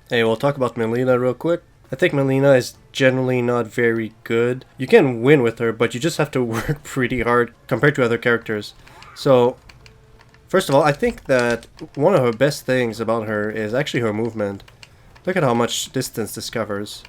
Hey, we'll talk about Mileena real quick. I think Mileena is generally not very good. You can win with her, but you just have to work pretty hard compared to other characters. So, first of all, I think that one of her best things about her is actually her movement. Look at how much distance this covers.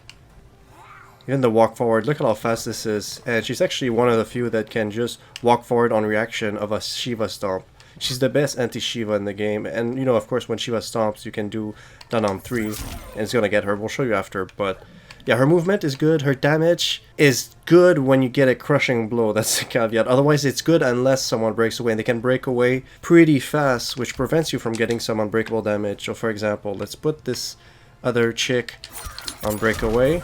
Even the walk forward, look at how fast this is. And she's actually one of the few that can just walk forward on reaction of a Shiva stomp. She's the best anti-Shiva in the game. And, you know, of course, when Shiva stomps, you can do down on 3. And it's gonna get her. We'll show you after. But, yeah, her movement is good. Her damage is good when you get a crushing blow. That's the caveat. Otherwise, it's good unless someone breaks away. And they can break away pretty fast, which prevents you from getting some unbreakable damage. So, for example, let's put this other chick on breakaway.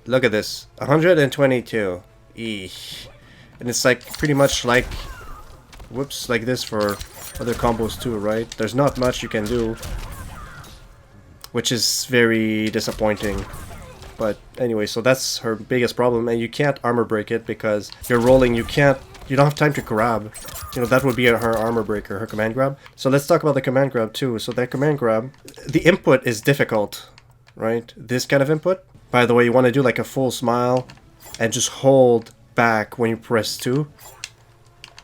Look at this, 122. Eesh. And it's like pretty much like, whoops, like this for other combos too, right? There's not much you can do, which is very disappointing. But anyway, so that's her biggest problem, and you can't armor break it because you're rolling. You don't have time to grab. You know, that would be her armor breaker, her command grab. So let's talk about the command grab too. So that command grab, the input is difficult, right? This kind of input. By the way, you want to do like a full smile and just hold back when you press 2.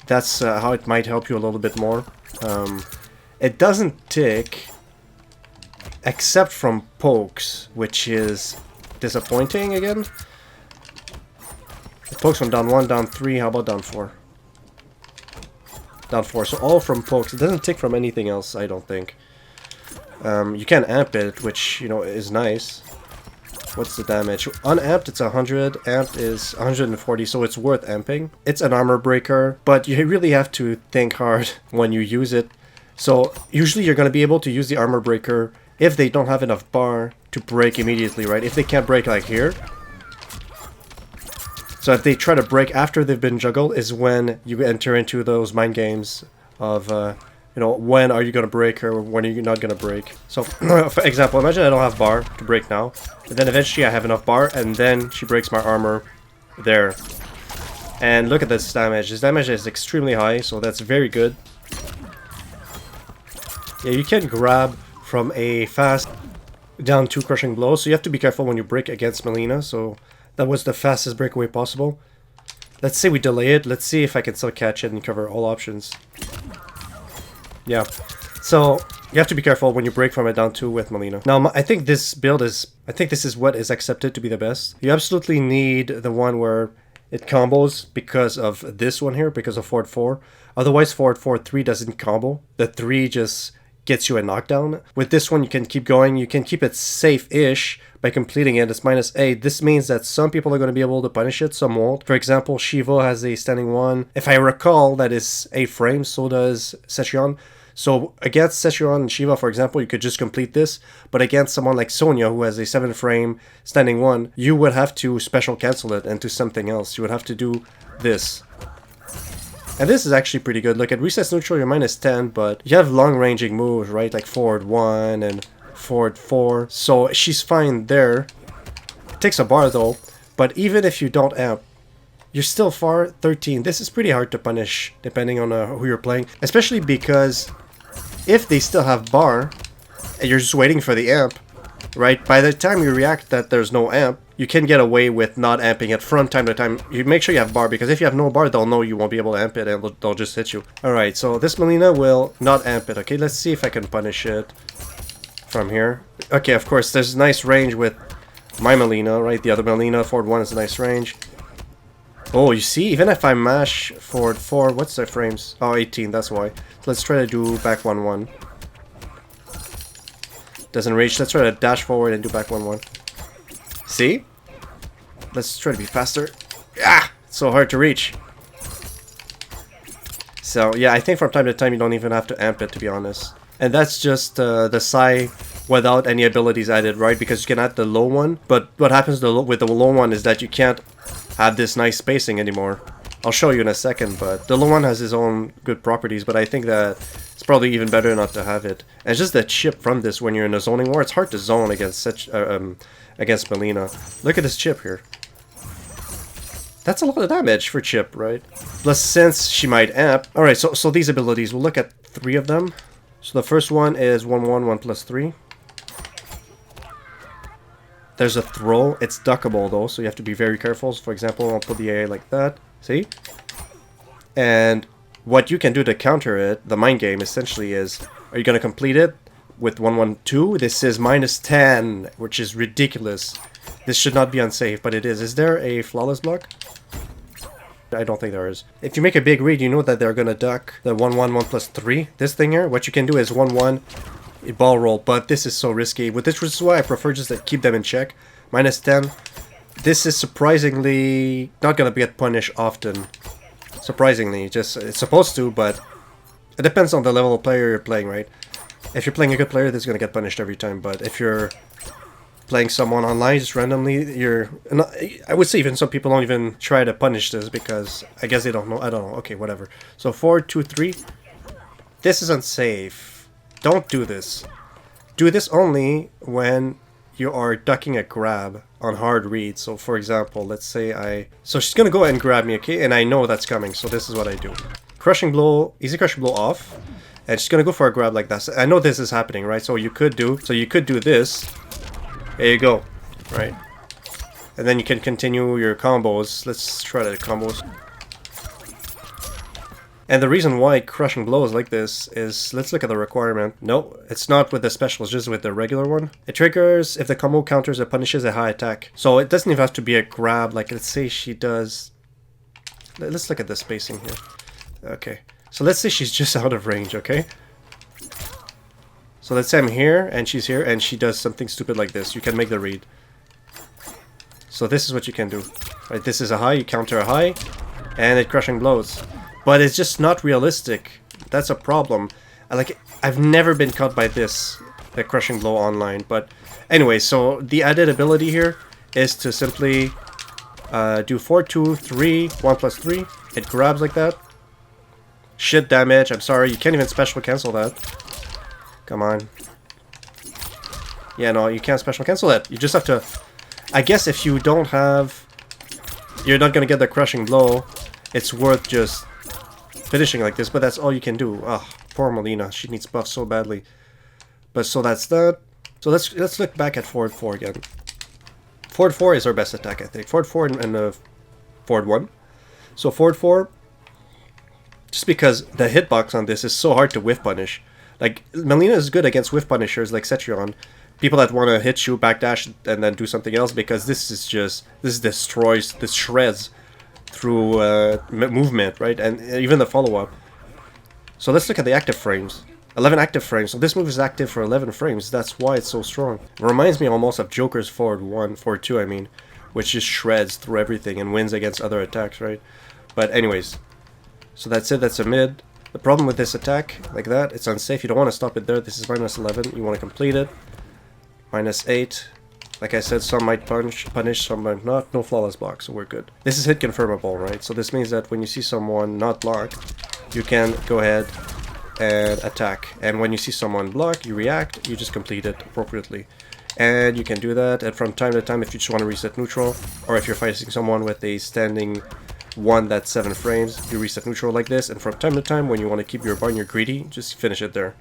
That's how it might help you a little bit more. It doesn't tick except from pokes, which is disappointing again. It pokes from down 1, down 3, how about down 4? Down 4, so all from pokes. It doesn't tick from anything else, I don't think. You can amp it, which, you know, is nice. What's the damage? Unamped, it's 100. Amped is 140, so it's worth amping. It's an armor breaker, but you really have to think hard when you use it. So usually you're going to be able to use the armor breaker if they don't have enough bar to break immediately, right? If they can't break like here. So if they try to break after they've been juggled is when you enter into those mind games of... you know, when are you going to break or when are you not going to break? So, for example, imagine I don't have bar to break now. And then eventually I have enough bar and then she breaks my armor there. And look at this damage. This damage is extremely high, so that's very good. Yeah, you can grab from a fast down 2 crushing blow, so you have to be careful when you break against Mileena. So that was the fastest breakaway possible. Let's say we delay it. Let's see if I can still catch it and cover all options. Yeah, so you have to be careful when you break from it down 2 with Mileena. Now, I think this build is, I think this is what is accepted to be the best. You absolutely need the one where it combos because of this one here, because of forward 4. Otherwise, forward 4, 3 doesn't combo. The 3 just gets you a knockdown. With this one, you can keep going. You can keep it safe-ish by completing it. It's -8. This means that some people are going to be able to punish it, some won't. For example, Shiva has a standing 1. If I recall, that is 8 frames, so does Sechion. So against Sechion and Shiva, for example, you could just complete this. But against someone like Sonya, who has a 7 frame standing 1, you would have to special cancel it into something else. You would have to do this. And this is actually pretty good. Look, at recess neutral, you're -10, but you have long-ranging moves, right? Like forward 1 and forward 4. So she's fine there. It takes a bar, though. But even if you don't amp, you're still far. 13. This is pretty hard to punish, depending on who you're playing. Especially because if they still have bar, and you're just waiting for the amp, right? By the time you react that there's no amp, you can get away with not amping it from time to time. You make sure you have bar, because if you have no bar, they'll know you won't be able to amp it, and they'll just hit you. Alright, so this Mileena will not amp it. Okay, let's see if I can punish it from here. Okay, of course, there's nice range with my Mileena, right? The other Mileena, forward 1 is a nice range. Oh, you see, even if I mash forward 4, what's the frames? Oh, 18, that's why. So let's try to do back 1-1. Doesn't reach. Let's try to dash forward and do back 1-1. See? Let's try to be faster. Ah! It's so hard to reach. So, yeah, I think from time to time you don't even have to amp it, to be honest. And that's just the Sai without any abilities added, right? Because you can add the low one, but what happens with the low one is that you can't have this nice spacing anymore. I'll show you in a second, but the low one has his own good properties, but I think that it's probably even better not to have it. And it's just the chip from this when you're in a zoning war. It's hard to zone against such against Mileena. Look at this chip here. That's a lot of damage for chip, right? Plus, since she might amp. Alright, so these abilities, we'll look at 3 of them. So the first one is 1-1, 1+3. There's a throw. It's duckable though, so you have to be very careful. So for example, I'll put the A like that. See? And what you can do to counter it, the mind game essentially is, are you going to complete it with 112? This is -10, which is ridiculous. This should not be unsafe, but it is. Is there a flawless block? I don't think there is. If you make a big read, you know that they're going to duck the 1-1, 1+3. This thing here, what you can do is 1-1, a ball roll, but this is so risky. With this is why I prefer just to keep them in check. -10. This is surprisingly not going to get punished often. Surprisingly, just it's supposed to, but it depends on the level of player you're playing, right? If you're playing a good player, this is going to get punished every time, but if you're playing someone online just randomly, I would say even some people don't even try to punish this because I guess they don't know. I don't know. Okay, whatever. So 4, 2, 3. This is unsafe. Don't do this. Do this only when you are ducking a grab on hard read. So for example, let's say so she's gonna go ahead and grab me, okay, and I know that's coming, so this is what I do. Crushing blow, easy crushing blow off, and she's gonna go for a grab like that. So I know this is happening, right? So you could do this. There you go, right? And then you can continue your combos. Let's try the combos. And the reason why crushing blows like this is, let's look at the requirement. No, it's not with the special, it's just with the regular one. It triggers if the combo counters or punishes a high attack. So it doesn't even have to be a grab, like let's say she does... Let's look at the spacing here. Okay, so let's say she's just out of range, okay? So let's say I'm here, and she's here, and she does something stupid like this. You can make the read. So this is what you can do. Right, this is a high, you counter a high, and it crushing blows. But it's just not realistic. That's a problem. I've never been caught by this, the crushing blow online. But anyway, so the added ability here is to simply do 4, 2, 3, 1+3. It grabs like that. Shit damage. I'm sorry, you can't even special cancel that. Come on. Yeah, no, you can't special cancel that. You just have to... I guess if you don't have... You're not gonna get the crushing blow. It's worth just finishing like this, but that's all you can do. Ah, poor Mileena. She needs buff so badly. But so that's that. So let's look back at forward 4 again. Forward 4 is our best attack, I think. Forward 4 and forward 1. So forward 4, just because the hitbox on this is so hard to whiff punish. Like, Mileena is good against whiff punishers like Cetrion. People that want to hit you, backdash, and then do something else, because this destroys, this shreds through movement, right? And even the follow-up. So let's look at the active frames. 11 active frames. So this move is active for 11 frames. That's why it's so strong. It reminds me almost of Joker's forward 2, I mean, which just shreds through everything and wins against other attacks, right? But anyways, so that's it. That's a mid. The problem with this attack, like that, it's unsafe. You don't want to stop it there. This is -11. You want to complete it. -8. Like I said, some might punish, some might not. No flawless block, so we're good. This is hit confirmable, right? So this means that when you see someone not blocked, you can go ahead and attack. And when you see someone block, you react, you just complete it appropriately. And you can do that, and from time to time, if you just want to reset neutral, or if you're fighting someone with a standing one that's 7 frames, you reset neutral like this, and from time to time, when you want to keep your bar and you're greedy, just finish it there.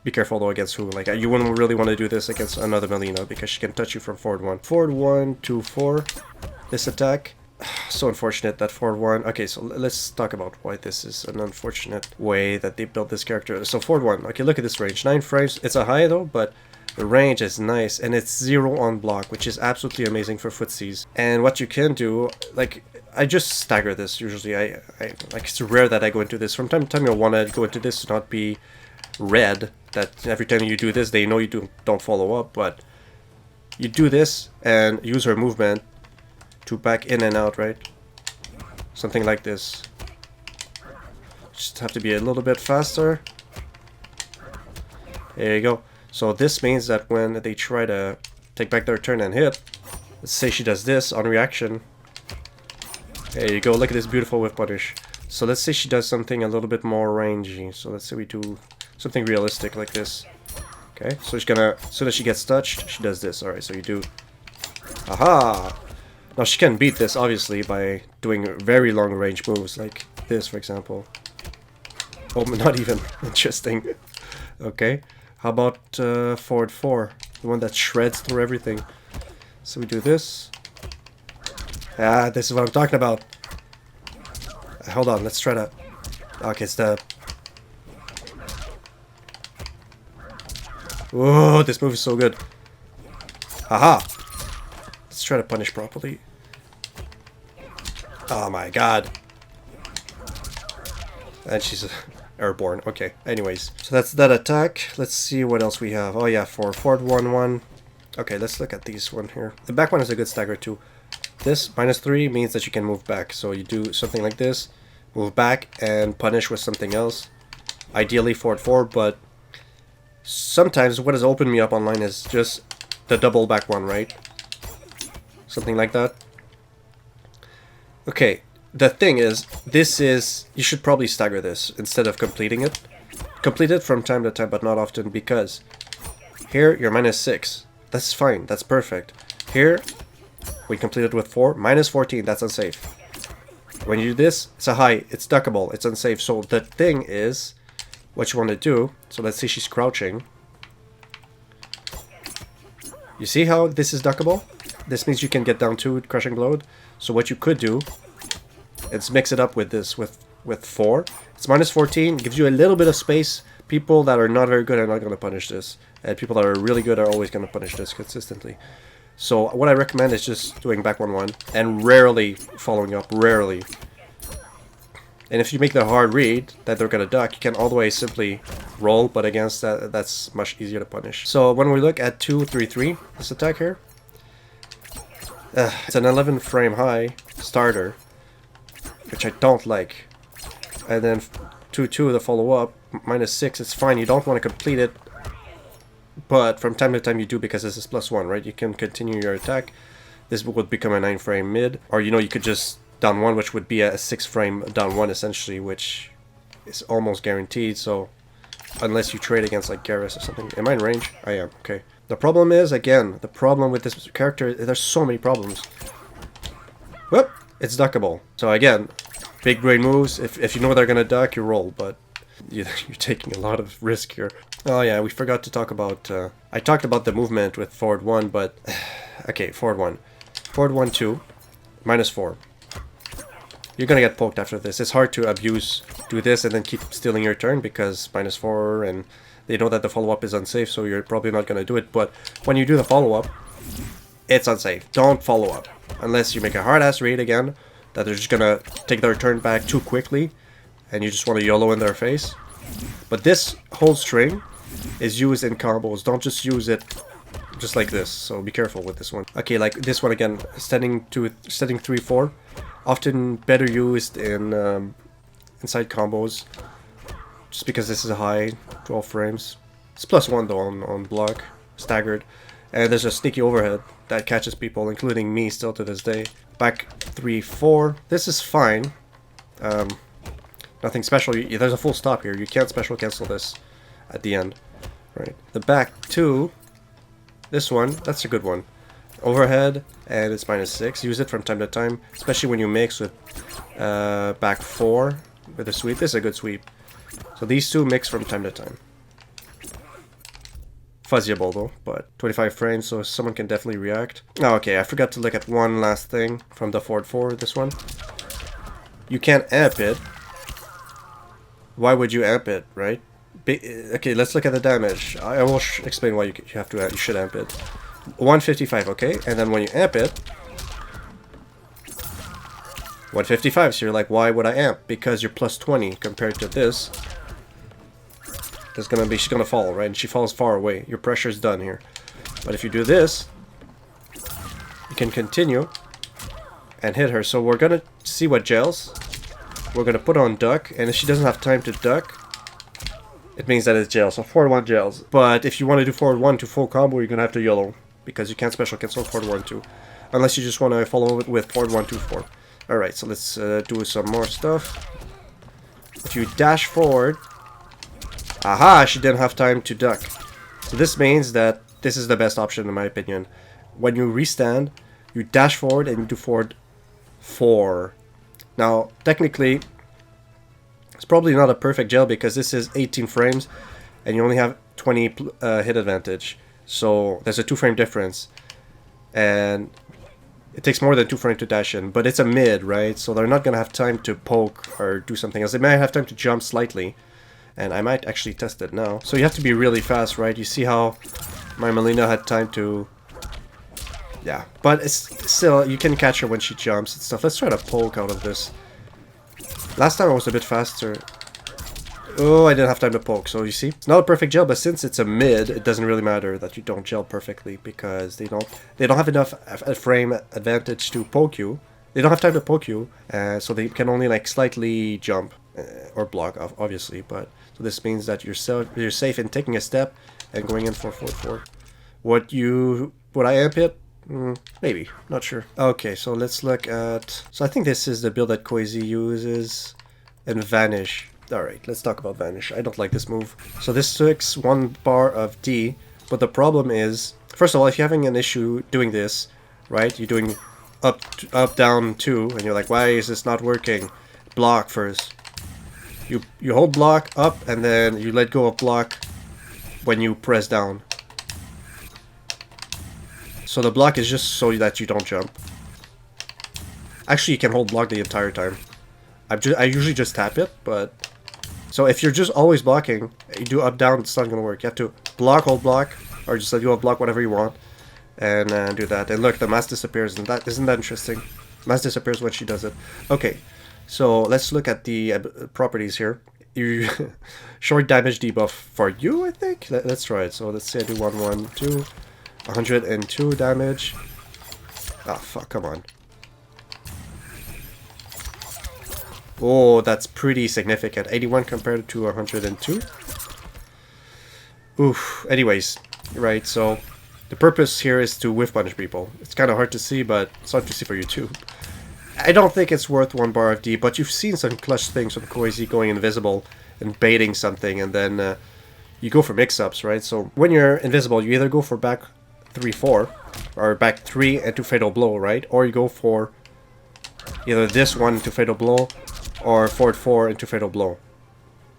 Be careful though against who. Like, you wouldn't really want to do this against another Mileena, because she can touch you from forward 1. Forward 1, 2, 4. This attack. So unfortunate that forward 1. Okay, so let's talk about why this is an unfortunate way that they built this character. So forward 1. Okay, look at this range. 9 frames. It's a high though, but the range is nice, and it's 0 on block, which is absolutely amazing for footsies. And what you can do, like, I just stagger this usually. I like, it's rare that I go into this. From time to time, you'll want to go into this to not be red. That every time you do this, they know you don't follow up. But you do this and use her movement to back in and out, right? Something like this. Just have to be a little bit faster. There you go. So this means that when they try to take back their turn and hit, let's say she does this on reaction. There you go, look at this beautiful whiff punish. So let's say she does something a little bit more rangy. So let's say we do something realistic like this. Okay, so she's gonna, as soon as she gets touched, she does this. Alright, so you do... Aha! Now she can beat this, obviously, by doing very long range moves, like this, for example. Oh, not even. Interesting. Okay. How about forward 4? The one that shreds through everything. So we do this. Ah, this is what I'm talking about. Hold on, let's try to... Okay, it's the... Whoa, this move is so good. Haha! Let's try to punish properly. Oh my god. And she's airborne. Okay, anyways. So that's that attack. Let's see what else we have. Oh yeah, for forward 1-1. Okay, let's look at these one here. The back one is a good stagger too. This, -3, means that you can move back. So you do something like this, move back, and punish with something else. Ideally forward 4, but sometimes what has opened me up online is just the double back one, right? Something like that. Okay, the thing is, this is... You should probably stagger this instead of completing it. Complete it from time to time, but not often, because here you're -6. That's fine, that's perfect. Here, we complete it with 4, -14, that's unsafe. When you do this, it's a high, it's duckable, it's unsafe. So the thing is, what you want to do, so let's see she's crouching. You see how this is duckable? This means you can get down 2 crushing blow. So what you could do is mix it up with this, with 4. It's -14, gives you a little bit of space. People that are not very good are not going to punish this. And people that are really good are always going to punish this consistently. So what I recommend is just doing back 1-1 and rarely following up, rarely. And if you make the hard read that they're going to duck, you can all the way simply roll, but against that, that's much easier to punish. So when we look at 2-3-3, this attack here, it's an 11 frame high starter, which I don't like. And then 2-2, the follow-up, -6, it's fine, you don't want to complete it. But from time to time you do, because this is +1, right? You can continue your attack. This would become a 9 frame mid. Or, you know, you could just down 1, which would be a 6 frame down 1 essentially, which is almost guaranteed. So, unless you trade against like Garrus or something. Am I in range? I am, okay. The problem is, again, the problem with this character, there's so many problems. Whoop! It's duckable. So again, big brain moves. If you know they're gonna duck, you roll, but you're taking a lot of risk here. Oh yeah, we forgot to talk about... I talked about the movement with forward 1, but... Okay, forward 1. Forward 1-2, -4. You're gonna get poked after this. It's hard to do this and then keep stealing your turn, because -4, and they know that the follow-up is unsafe, so you're probably not gonna do it. But when you do the follow-up, it's unsafe. Don't follow up. Unless you make a hard-ass read again, that they're just gonna take their turn back too quickly, and you just want to YOLO in their face. But this whole string is used in combos. Don't just use it just like this. So be careful with this one. Okay, like this one again, setting 3-4, often better used in inside combos. Just because this is a high, 12 frames. It's +1 though on block, staggered, and there's a sneaky overhead that catches people, including me still to this day. Back 3-4. This is fine. Nothing special. There's a full stop here. You can't special cancel this at the end, right? The back 2, this one, that's a good one. Overhead, and it's -6. Use it from time to time, especially when you mix with back 4 with a sweep. This is a good sweep. So these two mix from time to time. Fuzzyable though, but 25 frames, so someone can definitely react. Oh, okay, I forgot to look at one last thing from the forward 4, this one. You can't amp it. Why would you amp it, right? Okay, let's look at the damage. I will explain why you should amp it. 155, okay, and then when you amp it, 155. So you're like, why would I amp? Because you're +20 compared to this. She's gonna fall, right? And she falls far away. Your pressure's done here. But if you do this, you can continue and hit her. So we're gonna see what gels. We're gonna put on duck, and if she doesn't have time to duck, it means that it's gel. So forward 1 gels. But if you want to do forward 1 to full combo, you're gonna have to YOLO, because you can't special cancel forward 1-2, unless you just want to follow it with forward 1-2-4. All right, so let's do some more stuff. If you dash forward, aha, she didn't have time to duck. So this means that this is the best option in my opinion. When you restand, you dash forward and you do forward 4. Now, technically, it's probably not a perfect gel because this is 18 frames and you only have 20 hit advantage. So there's a 2 frame difference. and it takes more than 2 frames to dash in, but it's a mid, right? So they're not gonna have time to poke or do something else. They might have time to jump slightly, and I might actually test it now. So you have to be really fast, right? You see how my Mileena had time to... Yeah, but it's still, you can catch her when she jumps and stuff. Let's try to poke out of this. Last time I was a bit faster. Oh, I didn't have time to poke, so you see? It's not a perfect gel, but since it's a mid, it doesn't really matter that you don't gel perfectly because they don't have enough frame advantage to poke you. They don't have time to poke you, so they can only like slightly jump or block, obviously. But so this means that you're safe in taking a step and going in for 4-4. Would I amp it? Maybe, not sure. Okay, so let's look at... So I think this is the build that Koizi uses, and Vanish. Alright, let's talk about Vanish. I don't like this move. So this takes 1 bar of D, but the problem is, first of all, if you're having an issue doing this, right, you're doing up, down 2, and you're like, why is this not working? Block first. You hold block up, and then you let go of block when you press down. So the block is just so that you don't jump. Actually, you can hold block the entire time. I usually just tap it, but... So if you're just always blocking, you do up, down, it's not going to work. You have to block, hold block, or just let you block whatever you want, and do that. And look, the mask disappears, and isn't that interesting? Mask disappears when she does it. Okay, so let's look at the properties here. Short damage debuff for you, I think? Let's try it. So let's say I do 112, 102 damage. Ah, fuck, come on. Oh, that's pretty significant. 81 compared to 102. Oof. Anyways, right, so the purpose here is to whiff punish people. It's kind of hard to see, but it's hard to see for YouTube. I don't think it's worth 1 bar of D, but you've seen some clutch things from Koizi going invisible and baiting something, and then you go for mix-ups, right? So when you're invisible, you either go for back 3-4, or back 3 into fatal blow, right? Or you go for either this one into fatal blow, or forward 4 into fatal blow.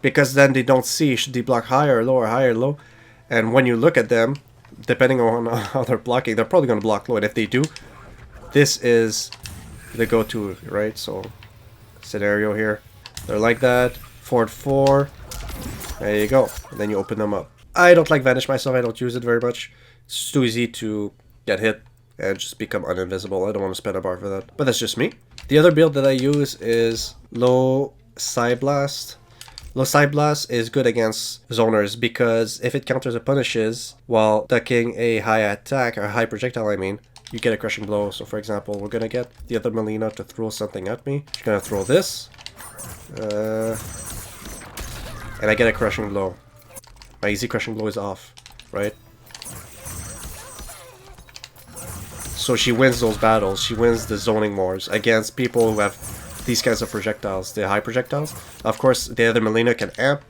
Because then they don't see, should they block higher or low or higher or low? And when you look at them, depending on how they're blocking, they're probably going to block low. And if they do, this is the go-to, right? So, scenario here. They're like that. Forward 4. There you go. And then you open them up. I don't like Vanish myself. I don't use it very much. It's too easy to get hit and just become uninvisible. I don't want to spend a bar for that. But that's just me. The other build that I use is low side blast. Low side blast is good against zoners because if it counters or punishes while ducking a high attack, or high projectile I mean, you get a crushing blow. So for example, we're gonna get the other Mileena to throw something at me. She's gonna throw this. And I get a crushing blow. My easy crushing blow is off, right? So she wins those battles. She wins the zoning wars against people who have these kinds of projectiles, the high projectiles. Of course, the other Mileena can amp.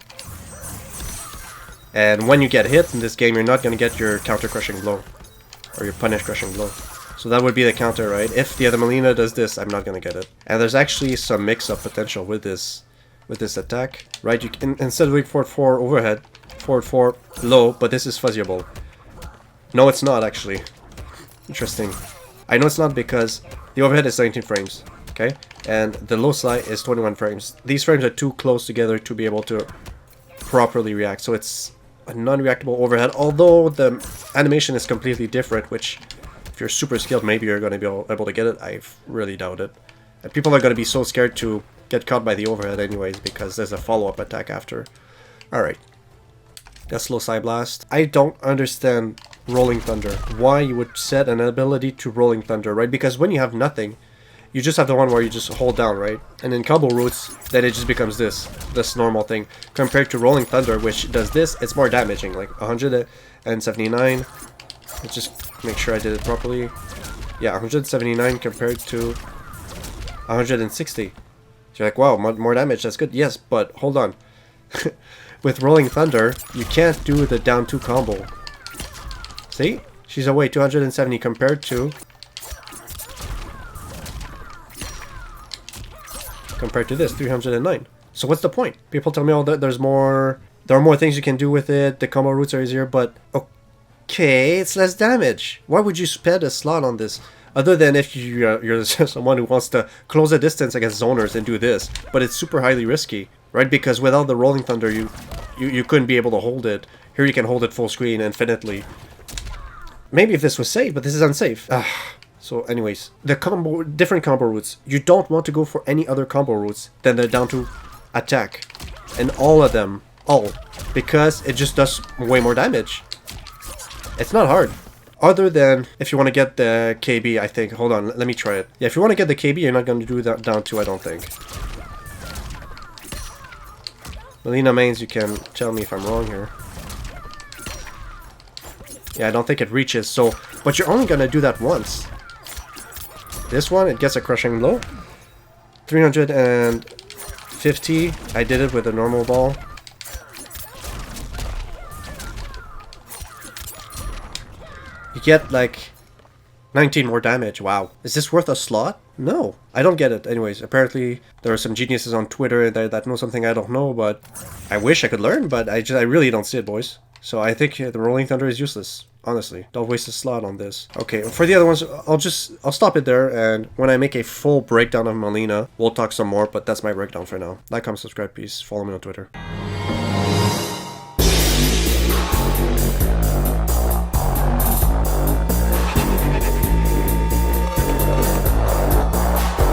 And when you get hit in this game, you're not going to get your counter crushing blow. Or your punish crushing blow. So that would be the counter, right? If the other Mileena does this, I'm not going to get it. And there's actually some mix-up potential with this attack, right? You can, instead of doing forward 4 overhead, forward 4 low, but this is fuzzyable. No, it's not actually. Interesting. I know it's not because the overhead is 19 frames, okay? And the low slide is 21 frames. These frames are too close together to be able to properly react. So it's a non-reactable overhead, although the animation is completely different, which if you're super skilled, maybe you're going to be able to get it. I really doubt it. And people are going to be so scared to get caught by the overhead anyways because there's a follow-up attack after. Alright. That's low side blast. I don't understand Rolling Thunder. Why you would set an ability to Rolling Thunder, right? Because when you have nothing, you just have the one where you just hold down, right? And in combo roots, then it just becomes this normal thing. Compared to Rolling Thunder, which does this, it's more damaging, like 179. Let's just make sure I did it properly. Yeah, 179 compared to 160. So you're like, wow, more damage, that's good. Yes, but hold on. With Rolling Thunder, you can't do the down 2 combo. See? She's away 270 compared to... Compared to this, 309. So what's the point? People tell me, oh, there are more things you can do with it, the combo routes are easier, but... Okay, it's less damage. Why would you spend a slot on this? Other than if you're someone who wants to close a distance against zoners and do this. But it's super highly risky, right? Because without the Rolling Thunder, you couldn't be able to hold it. Here you can hold it full screen infinitely. Maybe if this was safe, but this is unsafe. So anyways, the different combo routes. You don't want to go for any other combo routes than the down to attack. And all of them, because it just does way more damage. It's not hard. Other than if you want to get the KB, I think. Hold on, let me try it. Yeah, if you want to get the KB, you're not going to do that down 2, I don't think. Mileena mains, you can tell me if I'm wrong here. Yeah, I don't think it reaches, so... But you're only going to do that once. This one, it gets a crushing blow. 350. I did it with a normal ball. You get like 19 more damage. Wow. Is this worth a slot? No. I don't get it. Anyways, apparently there are some geniuses on Twitter that know something I don't know, but I wish I could learn, but I really don't see it, boys. So I think the Rolling Thunder is useless. Honestly, don't waste a slot on this. Okay, for the other ones, I'll stop it there, and when I make a full breakdown of Mileena, we'll talk some more, but that's my breakdown for now. Like, comment, subscribe, peace, follow me on Twitter.